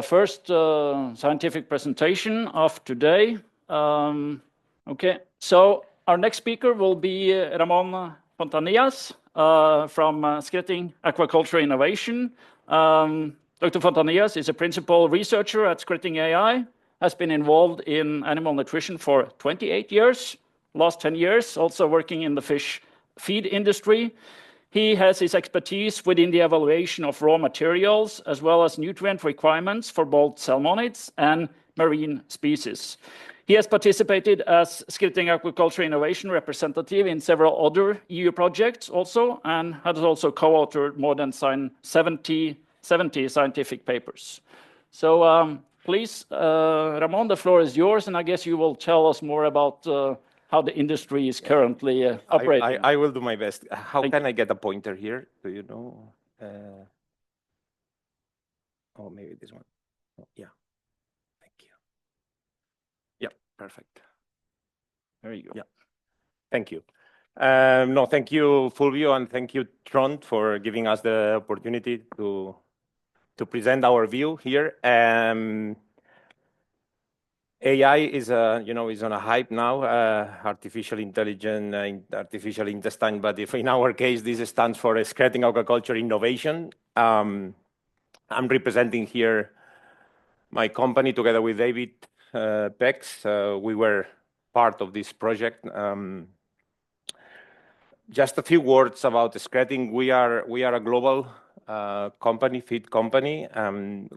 First scientific presentation of today. Okay, so our next speaker will be Ramon Fontanillas from Skretting Aquaculture Innovation. Dr. Fontanillas is a principal researcher at Skretting AI, has been involved in animal nutrition for 28 years, last 10 years, also working in the fish feed industry. He has his expertise within the evaluation of raw materials, as well as nutrient requirements for both salmonids and marine species. He has participated as Skretting Aquaculture Innovation representative in several other EU projects also, and has also co-authored more than 70 scientific papers. So please, Ramon, the floor is yours, and I guess you will tell us more about how the industry is currently operating. I will do my best. How can I get a pointer here? Do you know? Oh, maybe this one. Oh, yeah. Thank you. Yeah, perfect. There you go. Yeah. Thank you. No, thank you, Fulvio, and thank you, Trond, for giving us the opportunity to present our view here. AI is on a hype now, artificial intelligence, artificial intestine, but if in our case, this stands for Skretting Aquaculture Innovation. I'm representing here my company together with David Pex. We were part of this project. Just a few words about Skretting. We are a global company, feed company.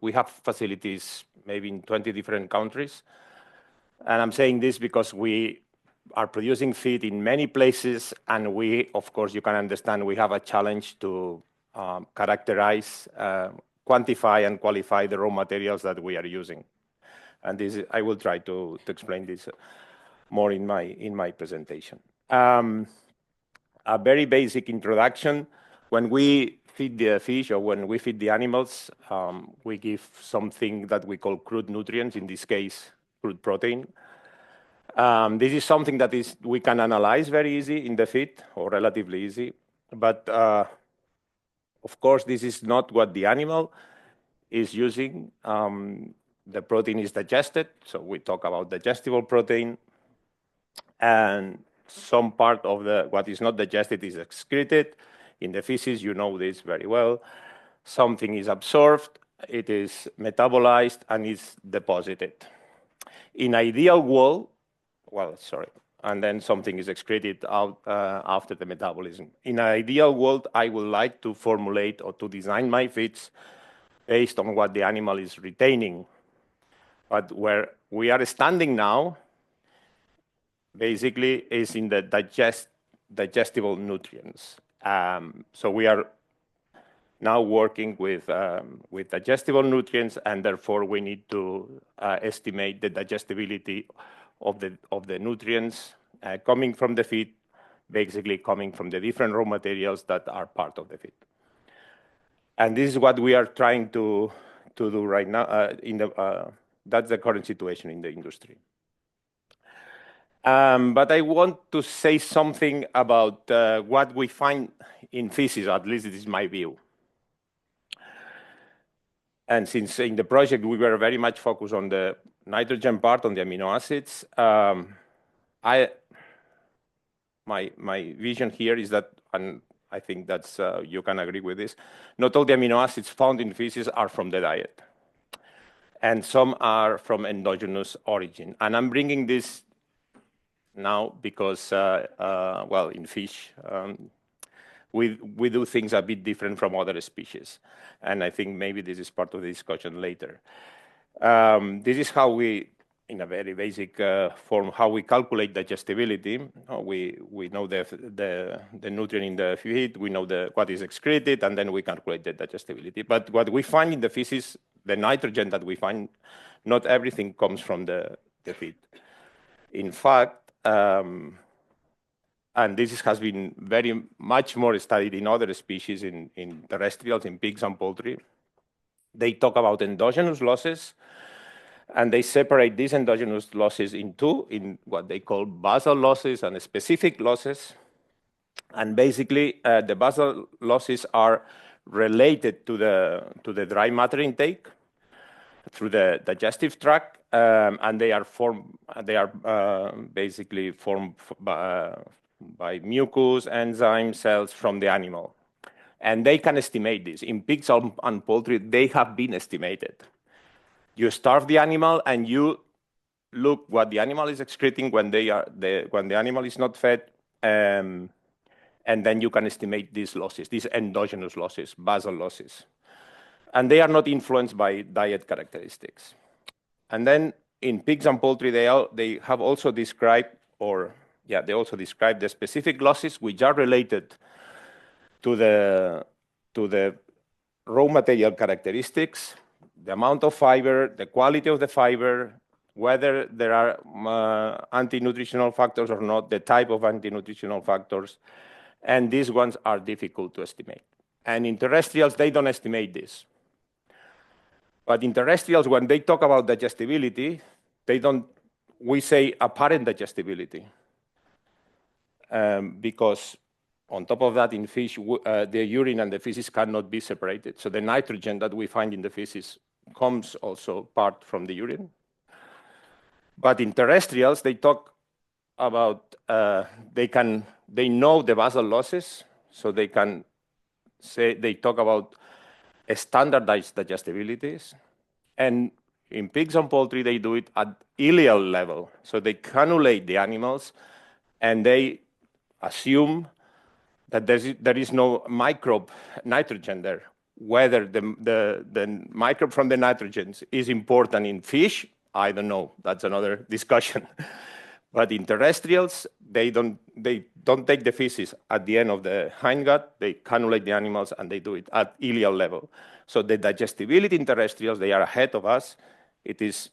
We have facilities maybe in 20 different countries. And I'm saying this because we are producing feed in many places, and we, of course, you can understand, we have a challenge to characterize, quantify, and qualify the raw materials that we are using. And this, I will try to explain this more in my presentation. A very basic introduction. When we feed the fish or when we feed the animals, we give something that we call crude nutrients, in this case, crude protein. This is something that we can analyze very easy in the feed, or relatively easy. But of course, this is not what the animal is using. The protein is digested, so we talk about digestible protein. And some part of what is not digested is excreted. In the feces, you know this very well. Something is absorbed, it is metabolized, and is deposited. In ideal world, and then something is excreted out after the metabolism. In an ideal world, I would like to formulate or to design my feeds based on what the animal is retaining. But where we are standing now, basically, is in the digestible nutrients. So we are now working with digestible nutrients, and therefore we need to estimate the digestibility of the nutrients coming from the feed, basically coming from the different raw materials that are part of the feed. And this is what we are trying to do right now. That's the current situation in the industry. But I want to say something about what we find in feces, at least this is my view. And since in the project we were very much focused on the nitrogen part, on the amino acids, my vision here is that, and I think that's you can agree with this, not all the amino acids found in feces are from the diet, and some are from endogenous origin. And I'm bringing this now because, well, in fish, we do things a bit different from other species. And I think maybe this is part of the discussion later. This is how we, in a very basic form, how we calculate digestibility. We know the nutrient in the feed, we know what is excreted, and then we calculate the digestibility. But what we find in the feces, the nitrogen that we find, not everything comes from the feed. In fact, and this has been very much more studied in other species, in terrestrials, in pigs and poultry. They talk about endogenous losses, and they separate these endogenous losses in two, in what they call basal losses and specific losses. And basically, the basal losses are related to the dry matter intake. through the digestive tract, and they are basically formed by mucus, enzyme cells from the animal. And they can estimate this. In pigs and poultry, they have been estimated. You starve the animal and you look what the animal is excreting when the animal is not fed, and then you can estimate these losses, these endogenous losses, basal losses. And they are not influenced by diet characteristics. And then in pigs and poultry, they have also described, they also describe the specific losses which are related to the raw material characteristics, the amount of fiber, the quality of the fiber, whether there are anti-nutritional factors or not, the type of anti-nutritional factors, and these ones are difficult to estimate. And in terrestrials, they don't estimate this. But in terrestrials, when they talk about digestibility, we say apparent digestibility. Because on top of that, in fish, the urine and the feces cannot be separated. So the nitrogen that we find in the feces comes also part from the urine. But in terrestrials, they talk about, they know the basal losses, so they talk about standardized digestibilities. And in pigs and poultry, they do it at ileal level. So they cannulate the animals and they assume that there is no microbe nitrogen there. Whether the microbe from the nitrogens is important in fish, I don't know. That's another discussion. But in terrestrials, they don't take the feces at the end of the hindgut. They cannulate the animals and they do it at ileal level. So the digestibility in terrestrials, they are ahead of us. It is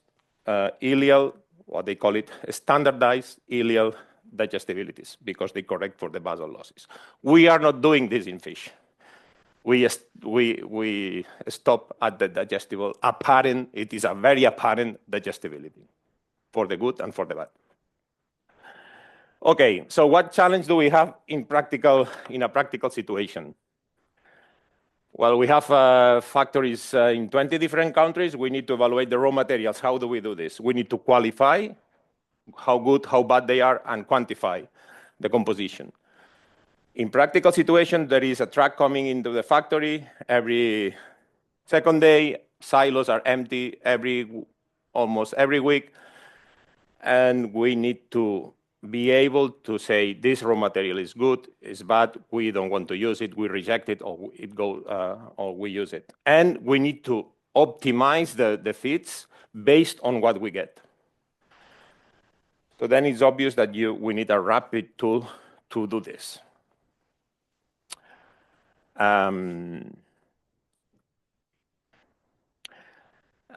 ileal, what they call it, standardized ileal digestibilities, because they correct for the basal losses. We are not doing this in fish. We stop at the digestible apparent. It is a very apparent digestibility for the good and for the bad. Okay, so what challenge do we have in a practical situation? Well, we have factories in 20 different countries. We need to evaluate the raw materials. How do we do this? We need to qualify how good, how bad they are, and quantify the composition. In practical situation, there is a truck coming into the factory every second day. Silos are empty almost every week. And we need to be able to say this raw material is good, is bad, we don't want to use it, we reject it, or we use it. And we need to optimize the feeds based on what we get. So then it's obvious that we need a rapid tool to do this. And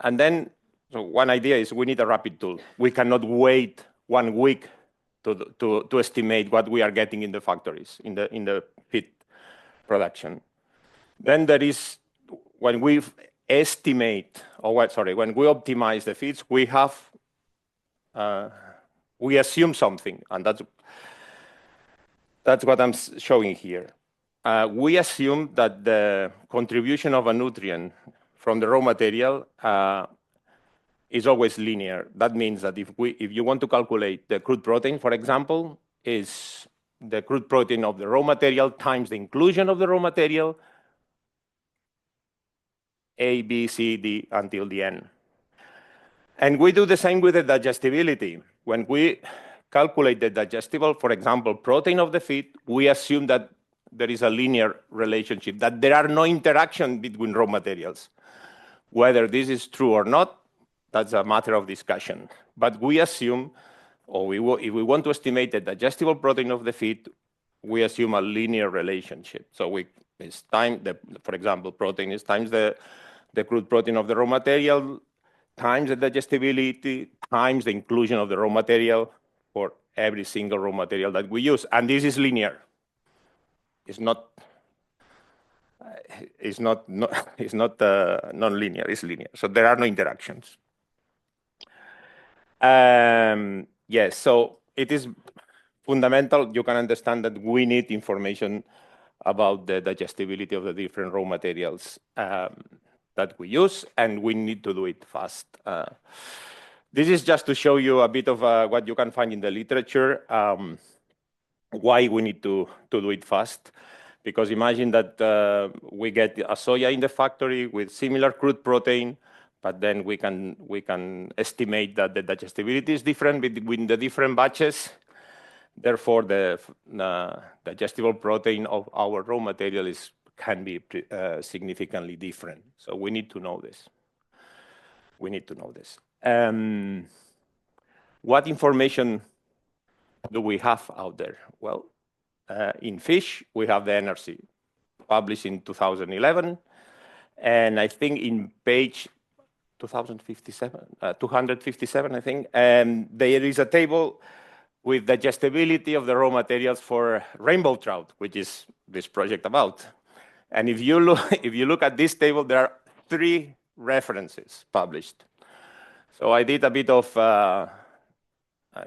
then, so one idea is we need a rapid tool. We cannot wait 1 week to estimate what we are getting in the factories, in the feed production. Then there is, when we estimate, when we optimize the feeds, we assume something, and that's what I'm showing here. We assume that the contribution of a nutrient from the raw material is always linear. That means that if you want to calculate the crude protein, for example, is the crude protein of the raw material times the inclusion of the raw material, A, B, C, D, until the end. And we do the same with the digestibility. When we calculate the digestible, for example, protein of the feed, we assume that there is a linear relationship, that there are no interaction between raw materials. Whether this is true or not, that's a matter of discussion. But we assume, or if we want to estimate the digestible protein of the feed, we assume a linear relationship. So it's for example, protein is times the crude protein of the raw material, times the digestibility, times the inclusion of the raw material for every single raw material that we use. And this is linear. It's not non-linear, it's linear. So there are no interactions. Yes, so it is fundamental. You can understand that we need information about the digestibility of the different raw materials that we use, and we need to do it fast. This is just to show you a bit of what you can find in the literature, why we need to do it fast. Because imagine that we get a soya in the factory with similar crude protein, but then we can estimate that the digestibility is different between the different batches. Therefore, the digestible protein of our raw material can be significantly different. So we need to know this. We need to know this. What information do we have out there? Well, in fish, we have the NRC, published in 2011. And I think in page 257, I think, there is a table with digestibility of the raw materials for rainbow trout, which is this project about. And if you look at this table, there are 3 references published. So I did a bit of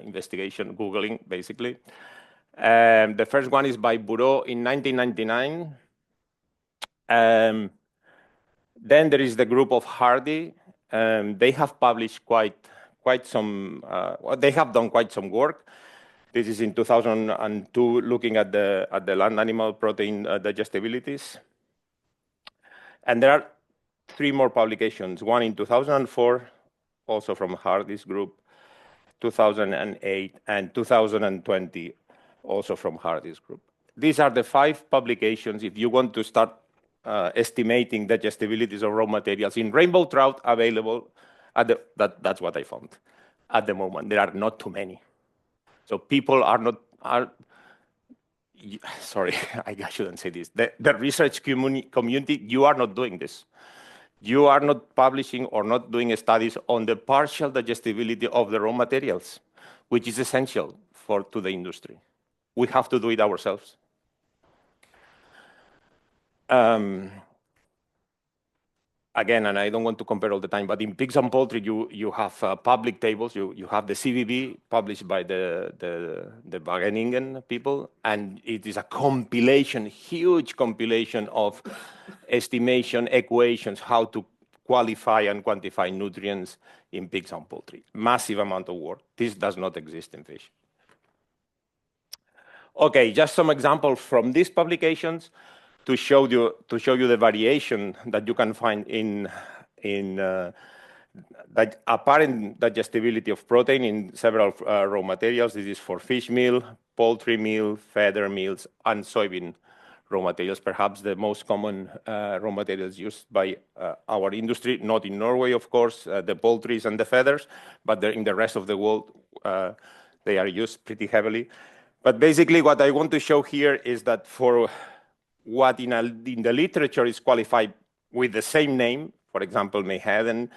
investigation, Googling, basically. The first one is by Bureau in 1999. Then there is the group of Hardy. They have published quite some. They have done quite some work. This is in 2002, looking at the land animal protein digestibilities. And there are 3 more publications. One in 2004, also from Hardy's group, 2008, and 2020, also from Hardy's group. These are the 5 publications if you want to start estimating digestibilities of raw materials in rainbow trout available. That's what I found at the moment. There are not too many. So people sorry, I shouldn't say this. The research community, you are not doing this. You are not publishing or not doing studies on the partial digestibility of the raw materials, which is essential to the industry. We have to do it ourselves. Again, and I don't want to compare all the time, but in pigs and poultry, you have public tables. You have the CVB published by the Wageningen people, and it is a compilation, huge compilation of estimation equations, how to qualify and quantify nutrients in pigs and poultry. Massive amount of work. This does not exist in fish. Okay, just some examples from these publications to show you the variation that you can find in that apparent digestibility of protein in several raw materials. This is for fish meal, poultry meal, feather meals, and soybean raw materials. Perhaps the most common raw materials used by our industry, not in Norway, of course, the poultries and the feathers, but in the rest of the world, they are used pretty heavily. But basically, what I want to show here is that for what in the literature is qualified with the same name, for example, Manhattan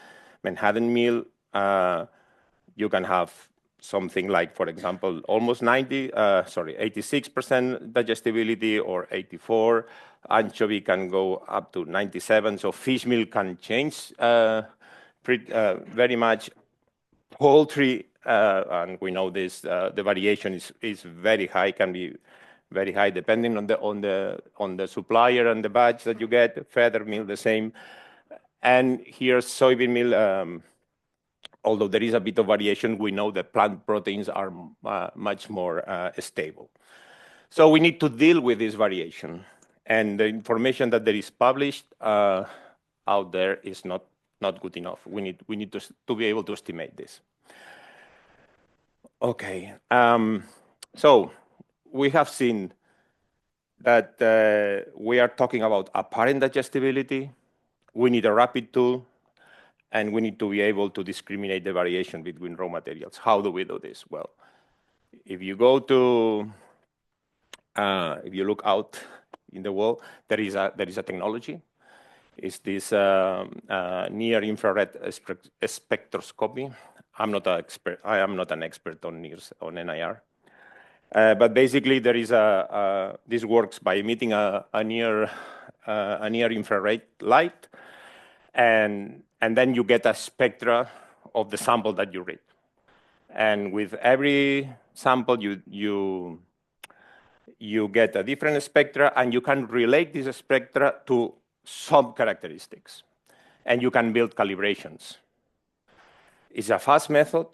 meal, you can have something like, for example, almost 86% digestibility or 84. Anchovy can go up to 97. So fish meal can change very much. Poultry, and we know this, the variation is very high, can be very high depending on the supplier and the batch that you get. Feather meal the same, and here soybean meal. Although there is a bit of variation, we know that plant proteins are much more stable. So we need to deal with this variation, and the information that there is published out there is not good enough. We need to be able to estimate this. Okay, so we have seen that we are talking about apparent digestibility. We need a rapid tool, and we need to be able to discriminate the variation between raw materials. How do we do this? Well, if you go to, if you look out in the world, there is a technology. It's this near infrared spectroscopy. I'm not an expert. I am not an expert on NIR. But basically, there is this works by emitting a near infrared light, and then you get a spectra of the sample that you read. And with every sample, you get a different spectra, and you can relate this spectra to some characteristics. and you can build calibrations. It's a fast method.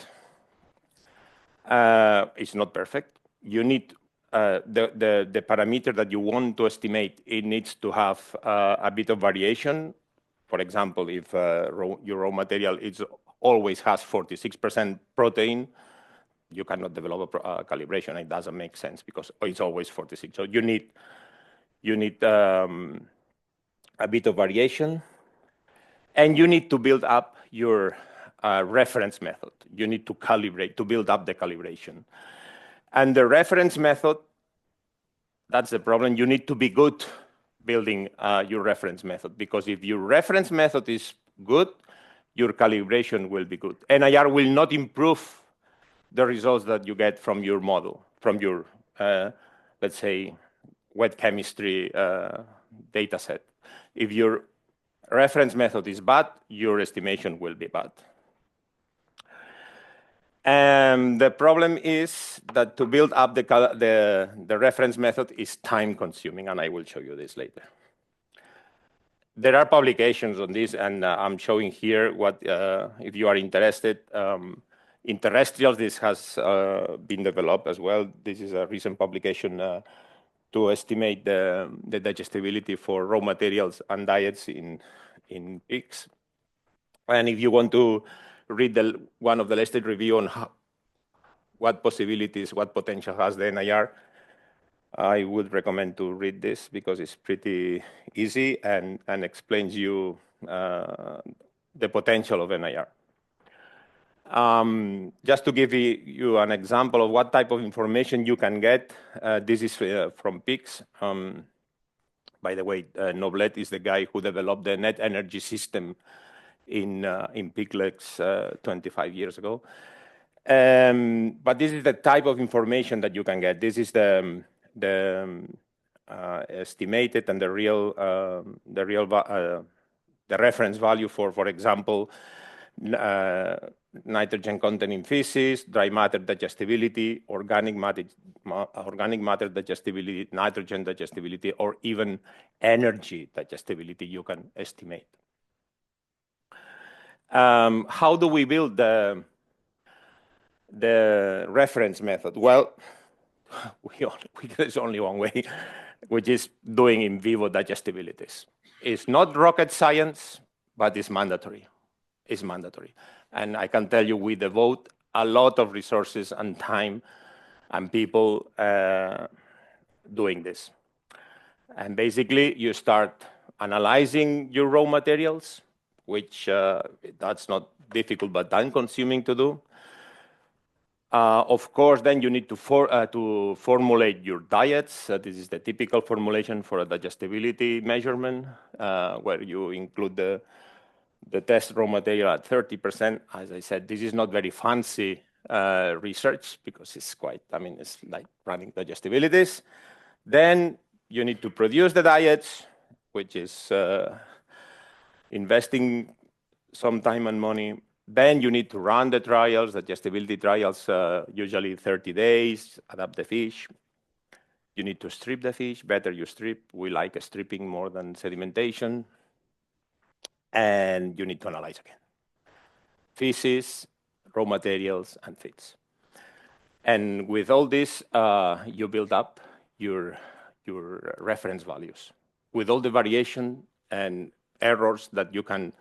It's not perfect. You need the parameter that you want to estimate. It needs to have a bit of variation. For example, if your raw material always has 46% protein, you cannot develop a calibration. It doesn't make sense because it's always 46. So you need a bit of variation, and you need to build up your reference method. You need to calibrate, to build up the calibration. And the reference method, that's the problem. You need to be good building your reference method, because if your reference method is good, your calibration will be good. NIR will not improve the results that you get from your model, from your, let's say, wet chemistry data set. If your reference method is bad, your estimation will be bad. And the problem is that to build up the reference method is time consuming, and I will show you this later. There are publications on this, and I'm showing here what, if you are interested, in terrestrials, this has been developed as well. This is a recent publication to estimate the digestibility for raw materials and diets in pigs. And if you want to read one of the latest review on what possibilities, what potential has the NIR, I would recommend to read this because it's pretty easy and explains you the potential of NIR. Just to give you an example of what type of information you can get, this is from pigs. By the way, Noblet is the guy who developed the net energy system in piglets 25 years ago. But this is the type of information that you can get. This is the estimated and the reference value for example, nitrogen content in feces, dry matter digestibility, organic matter digestibility, nitrogen digestibility, or even energy digestibility you can estimate. How do we build the reference method? Well, there's only one way, which is doing in vivo digestibilities. It's not rocket science, but it's mandatory. It's mandatory. And I can tell you we devote a lot of resources and time and people doing this. And basically, you start analyzing your raw materials, which that's not difficult but time-consuming to do. Of course, then you need to formulate your diets. This is the typical formulation for a digestibility measurement, where you include the test raw material at 30%. As I said, this is not very fancy research because it's quite, it's like running digestibilities. Then you need to produce the diets, which is investing some time and money. Then you need to run the trials, digestibility trials, usually 30 days, adapt the fish. You need to strip the fish. Better you strip. We like stripping more than sedimentation. And you need to analyze again. Feces, raw materials, and feeds. And with all this, you build up your reference values with all the variation and errors that you can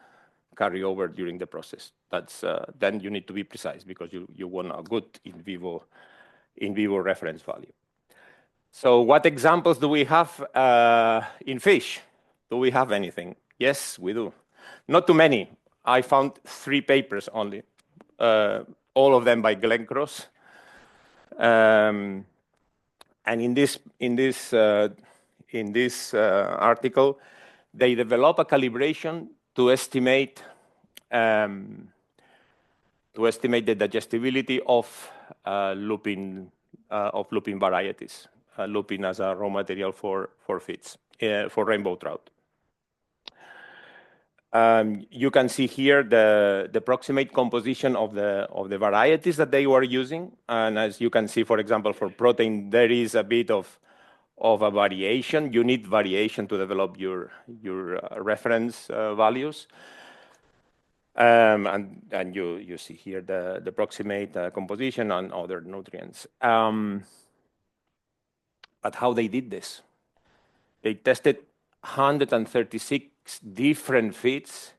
carry over during the process. That's then you need to be precise because you want a good in vivo reference value. So what examples do we have in fish? Do we have anything? Yes, we do. Not too many. I found 3 papers only, all of them by Glenn Cross. And in this article, they develop a calibration to estimate the digestibility of lupin varieties, lupin as a raw material for feeds, for rainbow trout. You can see here the approximate composition of the varieties that they were using, and as you can see, for example, for protein, there is a bit of a variation. You need variation to develop your reference values. And you see here the approximate composition and other nutrients. But how they did this? They tested 136 different feeds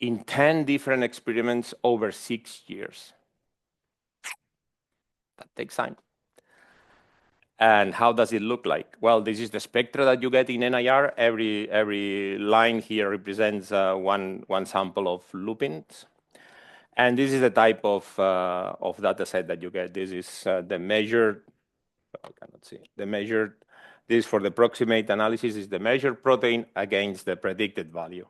in 10 different experiments over 6 years. That takes time. And how does it look like? Well, this is the spectra that you get in NIR. Every line here represents one sample of lupins. And this is the type of data set that you get. This is the measured, I cannot see, the measured, this for the approximate analysis is the measured protein against the predicted value.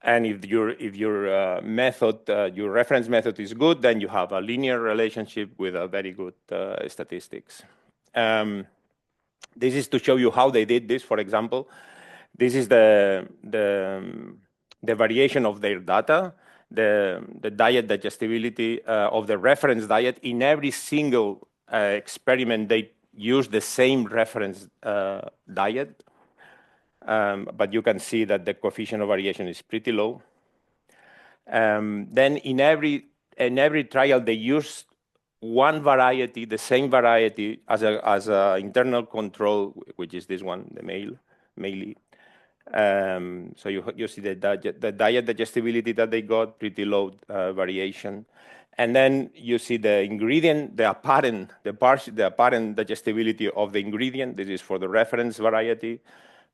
And if your method, your reference method is good, then you have a linear relationship with a very good statistics. This is to show you how they did this. For example, this is the variation of their data, the diet digestibility of the reference diet. In every single experiment, they use the same reference diet. But you can see that the coefficient of variation is pretty low. Then in every trial, they use one variety, the same variety as a internal control, which is this one, the male. So you see the diet digestibility that they got, pretty low variation. And then you see the ingredient, the apparent digestibility of the ingredient. This is for the reference variety,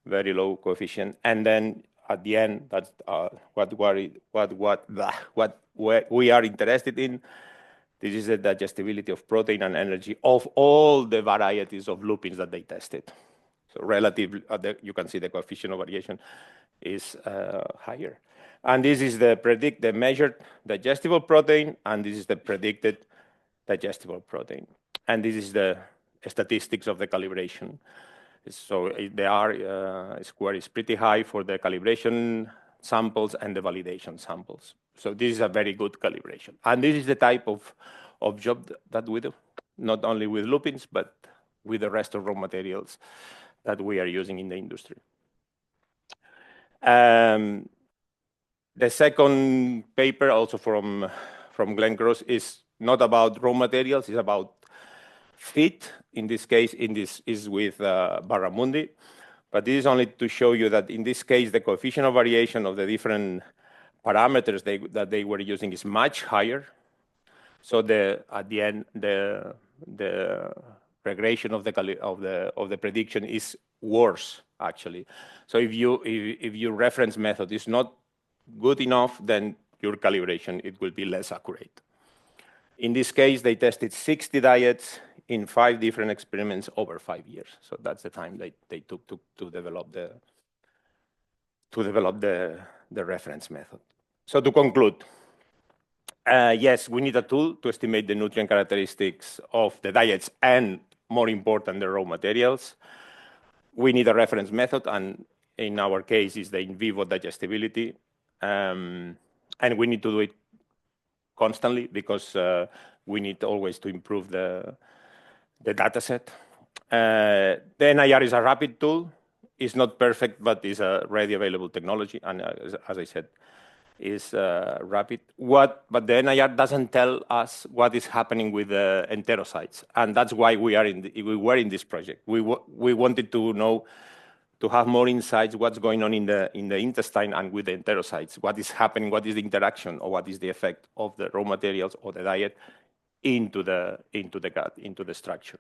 very low coefficient. And then at the end, that's what we are interested in. This is the digestibility of protein and energy of all the varieties of lupins that they tested. So relatively, you can see the coefficient of variation is higher. And this is the measured digestible protein, and this is the predicted digestible protein. And this is the statistics of the calibration. So the R square is pretty high for the calibration samples and the validation samples. So this is a very good calibration. And this is the type of job that we do, not only with lupins, but with the rest of raw materials that we are using in the industry. The second paper, also from Glenn Cross, is not about raw materials, it's about feed. In this case, is with Barramundi. But this is only to show you that in this case, the coefficient of variation of the different parameters that they were using is much higher. So at the end, the regression of the prediction is worse, actually. So if your reference method is not good enough, then your calibration, it will be less accurate. In this case, they tested 60 diets in 5 different experiments over 5 years. So that's the time they took to develop the reference method. So to conclude, yes, we need a tool to estimate the nutrient characteristics of the diets and, more important, the raw materials. We need a reference method, and in our case, is the in vivo digestibility. And we need to do it constantly because we need always to improve the data set. The NIR is a rapid tool. It's not perfect, but it's a ready available technology. And as I said, is rapid. But the NIR doesn't tell us what is happening with the enterocytes, and that's why we were in this project. We wanted to know, to have more insights, what's going on in the intestine and with the enterocytes, what is happening, what is the interaction, or what is the effect of the raw materials or the diet into the gut, into the structure.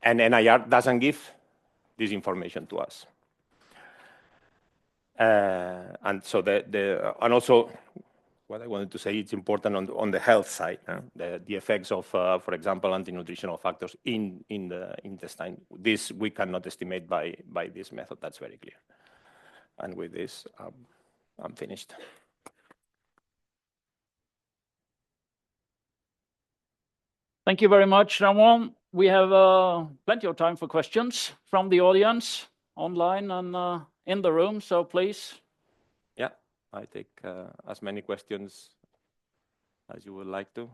And NIR doesn't give this information to us. And so and also what I wanted to say, it's important on the health side, the effects of, for example, anti-nutritional factors in the intestine. This we cannot estimate by this method. That's very clear. And with this, I'm finished. Thank you very much, Ramon. We have plenty of time for questions from the audience, online and in the room, so please. Yeah, I take as many questions as you would like to.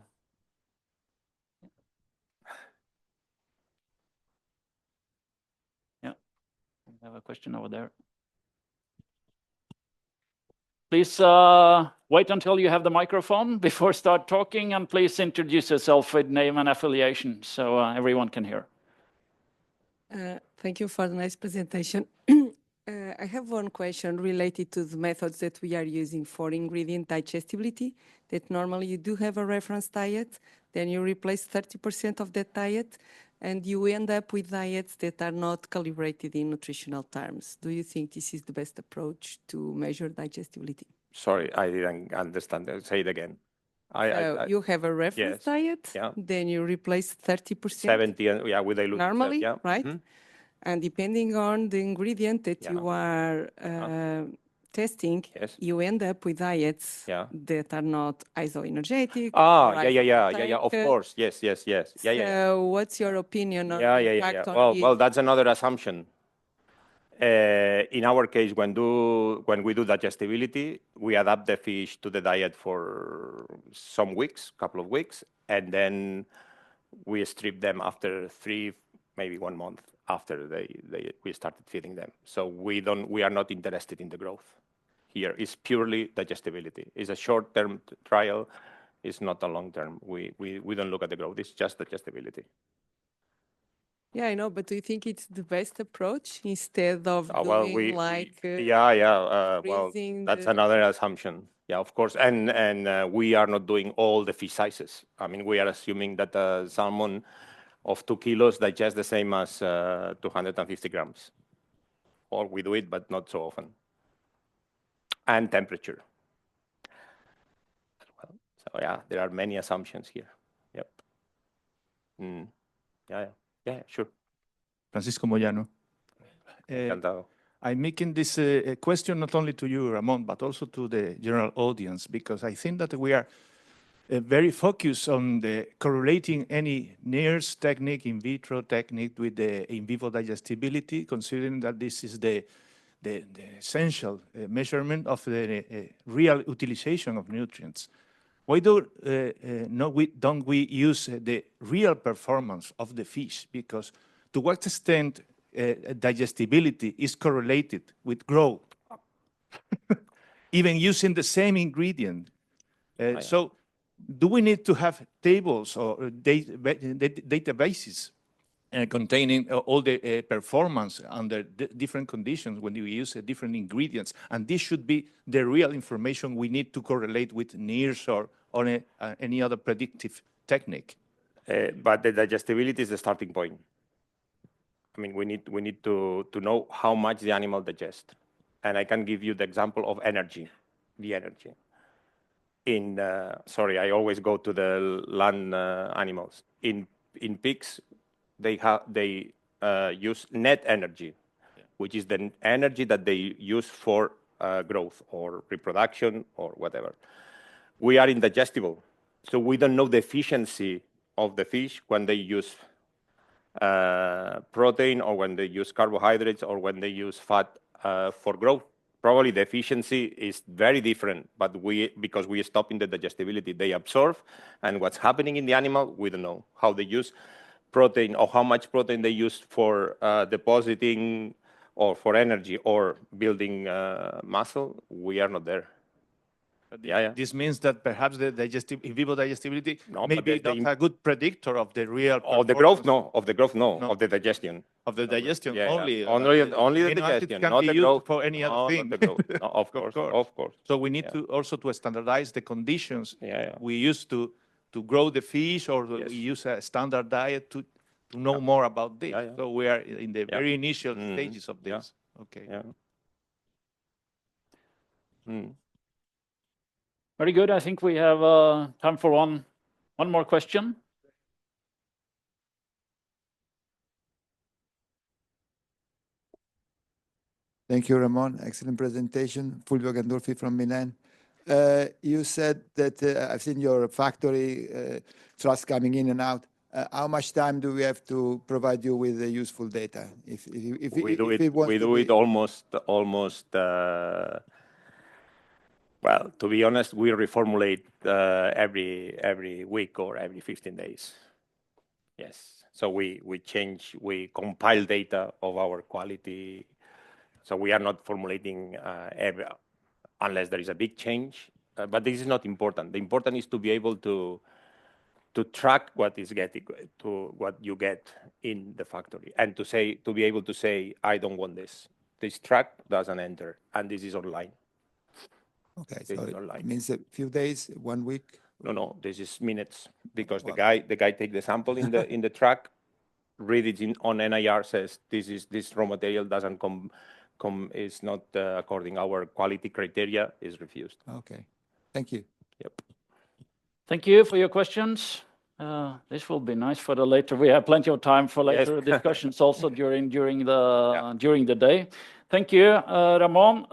Yeah, we have a question over there. Please wait until you have the microphone before start talking, and please introduce yourself with name and affiliation so everyone can hear. Thank you for the nice presentation. I have one question related to the methods that we are using for ingredient digestibility, that normally you do have a reference diet, then you replace 30% of that diet, and you end up with diets that are not calibrated in nutritional terms. Do you think this is the best approach to measure digestibility? Sorry, I didn't understand. Say it again. You have a reference diet, then you replace 30%. 70, yeah, with diluted normally, yeah. right? And depending on the ingredient that you are testing, you end up with diets that are not isoenergetic. Yeah, of course. Yes. So what's your opinion on the impact on Well, that's another assumption. In our case, when we do digestibility, we adapt the fish to the diet for some weeks, couple of weeks, and then we strip them after 3, maybe 1 month after we started feeding them. So we are not interested in the growth here. It's purely digestibility. It's a short-term trial. It's not a long-term. We don't look at the growth. It's just digestibility. Yeah, I know, but do you think it's the best approach instead of well, doing well, that's another assumption. Yeah, of course. And we are not doing all the fish sizes. I mean, we are assuming that a salmon of 2 kilos digests the same as 250 grams. Or we do it, but not so often. And temperature. Well, so yeah, there are many assumptions here. Yep. Yeah, sure. Francisco Moyano. I'm making this question not only to you, Ramon, but also to the general audience, because I think that we are very focused on the correlating any NIRS technique, in vitro technique, with the in vivo digestibility, considering that this is the essential measurement of the real utilization of nutrients. Why don't we use the real performance of the fish? Because to what extent digestibility is correlated with growth, even using the same ingredient. So do we need to have tables or databases containing all the performance under different conditions when you use different ingredients? And this should be the real information we need to correlate with NIRS or any other predictive technique. But the digestibility is the starting point. I mean, we need to know how much the animal digests. And I can give you the example of energy, the energy. Sorry, I always go to the land animals. In pigs, they use net energy, which is the energy that they use for growth or reproduction or whatever. We are indigestible, so we don't know the efficiency of the fish when they use protein or when they use carbohydrates or when they use fat for growth. Probably the efficiency is very different, but because we stop in the digestibility, they absorb, and what's happening in the animal, we don't know. How they use protein or how much protein they use for depositing or for energy or building muscle, we are not there. This means that perhaps the in vivo digestibility maybe not a good predictor of the real of the growth, no. Of the growth, no. Of the digestion. Of the digestion only. Only the digestion, not the growth. For any other thing. Not the growth. No, of course. So we need to also to standardize the conditions we use to grow the fish, or we use a standard diet to know more about this. So we are in the very initial stages of this. Okay. Very good. I think we have time for one more question. Thank you, Ramon. Excellent presentation. Fulvio Gandolfi from Milan. You said that I've seen your factory trucks coming in and out. How much time do we have to provide you with the useful data? We do it almost. Well, to be honest, we reformulate every week or every 15 days. Yes. So we compile data of our quality. So we are not formulating unless there is a big change. But this is not important. The important is to be able to track what is getting to what you get in the factory, and to be able to say, I don't want this. This truck doesn't enter, and this is online. Okay, This so is it online. means a few days, 1 week? No, this is minutes, because Wow. the guy take the sample in the truck, read it on NIR, says this raw material doesn't is not according our quality criteria, is refused. Okay, thank you. Yep. Thank you for your questions. This will be nice for the later. We have plenty of time for later discussions also during the day. Thank you, Ramon.